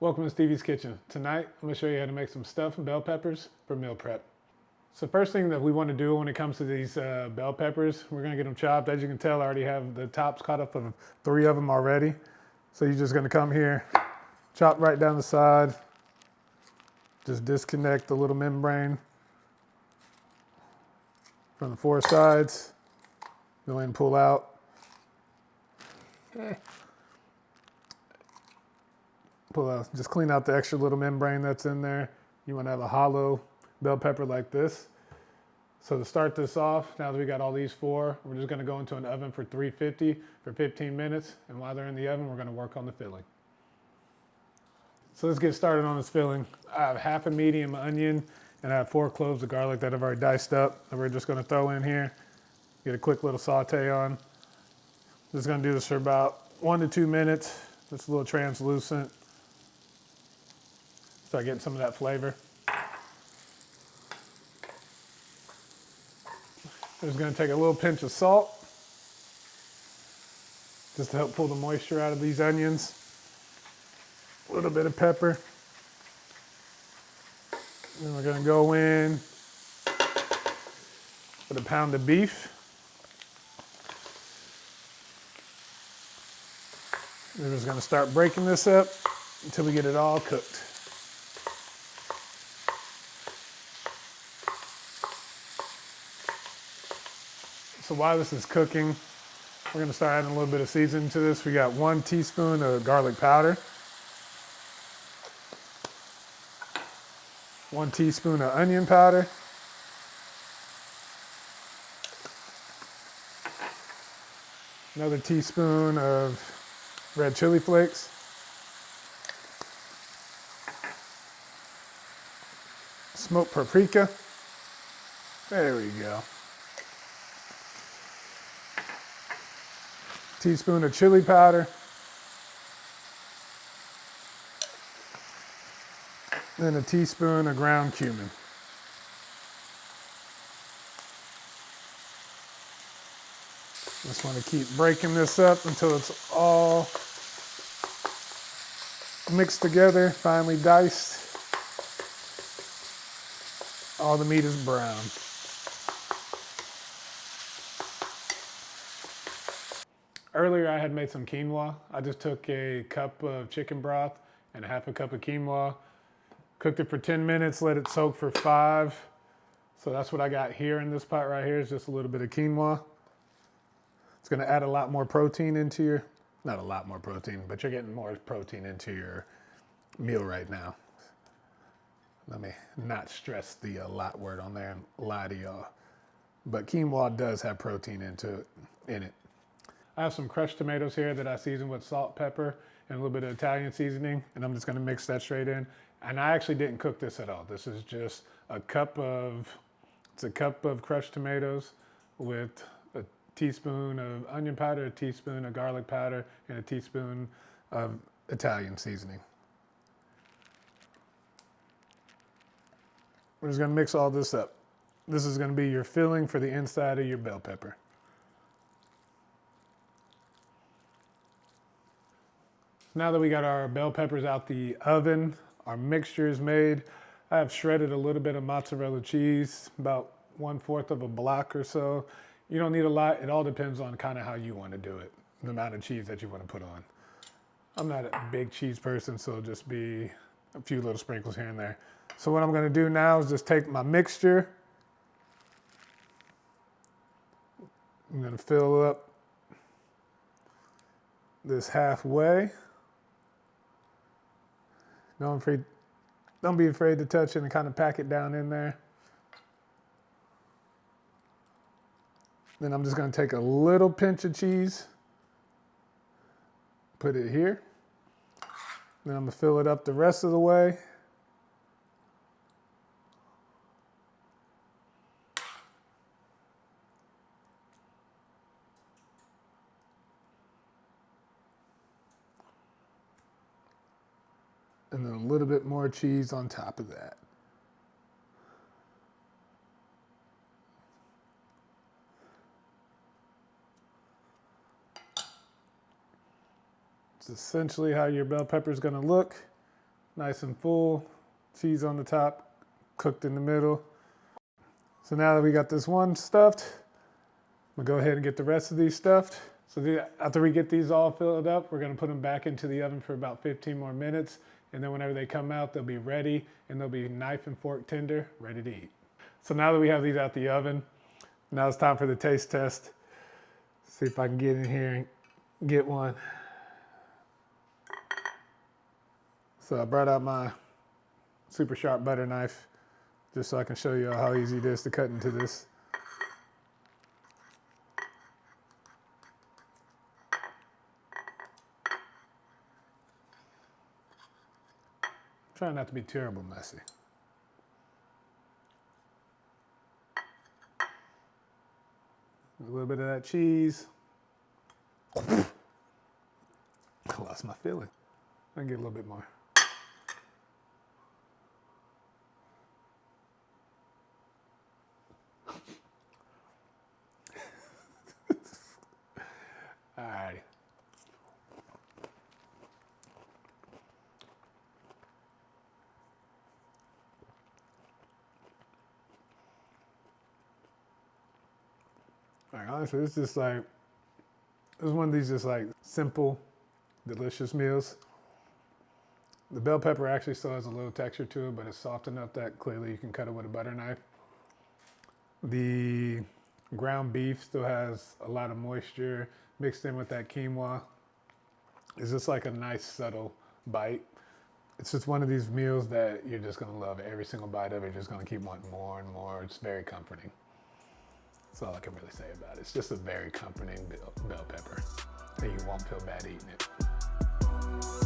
Welcome to Stevie's Kitchen. Tonight, I'm going to show you how to make some stuffed bell peppers for meal prep. So first thing that we want to do when it comes to these bell peppers, we're going to get them chopped. As you can tell, I already have the tops cut up of 3 of them already. So you're just going to come here, chop right down the side, just disconnect the little membrane from the 4 sides. Go ahead and pull out. Pull out, just clean out the extra little membrane that's in there. You want to have a hollow bell pepper like this. So to start this off, now that we got all these 4, we're just going to go into an oven for 350 for 15 minutes. And while they're in the oven, we're going to work on the filling. So let's get started on this filling. I have half a medium onion and I have 4 cloves of garlic that I've already diced up that we're just going to throw in here. Get a quick little saute on. Just going to do this for about 1 to 2 minutes. Just a little translucent. Start getting some of that flavor. I'm just going to take a little pinch of salt just to help pull the moisture out of these onions. A little bit of pepper. Then we're going to go in with a pound of beef. We're just going to start breaking this up until we get it all cooked. So while this is cooking, we're going to start adding a little bit of seasoning to this. We got 1 teaspoon of garlic powder, 1 teaspoon of onion powder, another teaspoon of red chili flakes, smoked paprika. There we go. Teaspoon of chili powder, then a teaspoon of ground cumin. Just want to keep breaking this up until it's all mixed together, finely diced. All the meat is brown. Earlier I had made some quinoa. I just took a cup of chicken broth and a half a cup of quinoa, cooked it for 10 minutes, let it soak for 5. So that's what I got here in this pot right here is just a little bit of quinoa. It's gonna add a lot more protein into your, not a lot more protein, but you're getting more protein into your meal right now. Let me not stress the lot word on there and lie to y'all. But quinoa does have protein in it. I have some crushed tomatoes here that I seasoned with salt, pepper, and a little bit of Italian seasoning, and I'm just gonna mix that straight in. And I actually didn't cook this at all. This is just a cup of crushed tomatoes with a teaspoon of onion powder, a teaspoon of garlic powder, and a teaspoon of Italian seasoning. We're just gonna mix all this up. This is gonna be your filling for the inside of your bell pepper. Now that we got our bell peppers out the oven, our mixture is made. I have shredded a little bit of mozzarella cheese, about 1/4 of a block or so. You don't need a lot. It all depends on kind of how you want to do it, the amount of cheese that you want to put on. I'm not a big cheese person, so it'll just be a few little sprinkles here and there. So what I'm going to do now is just take my mixture. I'm going to fill up this halfway. Don't be afraid to touch it and kind of pack it down in there. Then I'm just going to take a little pinch of cheese, put it here. Then I'm going to fill it up the rest of the way. And then a little bit more cheese on top of that. It's essentially how your bell pepper is going to look. Nice and full. Cheese on the top, cooked in the middle. So now that we got this one stuffed, we'll go ahead and get the rest of these stuffed. So after we get these all filled up, we're gonna put them back into the oven for about 15 more minutes. And then whenever they come out, they'll be ready and they'll be knife and fork tender, ready to eat. So now that we have these out the oven, now it's time for the taste test. See if I can get in here and get one. So I brought out my super sharp butter knife just so I can show you how easy it is to cut into this. Try not to be terrible messy. A little bit of that cheese. I lost my filling. I can get a little bit more. All right. Like, honestly, it's just like, it's one of these just like simple, delicious meals. The bell pepper actually still has a little texture to it, but it's soft enough that clearly you can cut it with a butter knife. The ground beef still has a lot of moisture mixed in with that quinoa. It's just like a nice, subtle bite. It's just one of these meals that you're just gonna love. Every single bite of it, you're just gonna keep wanting more and more. It's very comforting. That's all I can really say about it. It's just a very comforting bell pepper, and you won't feel bad eating it.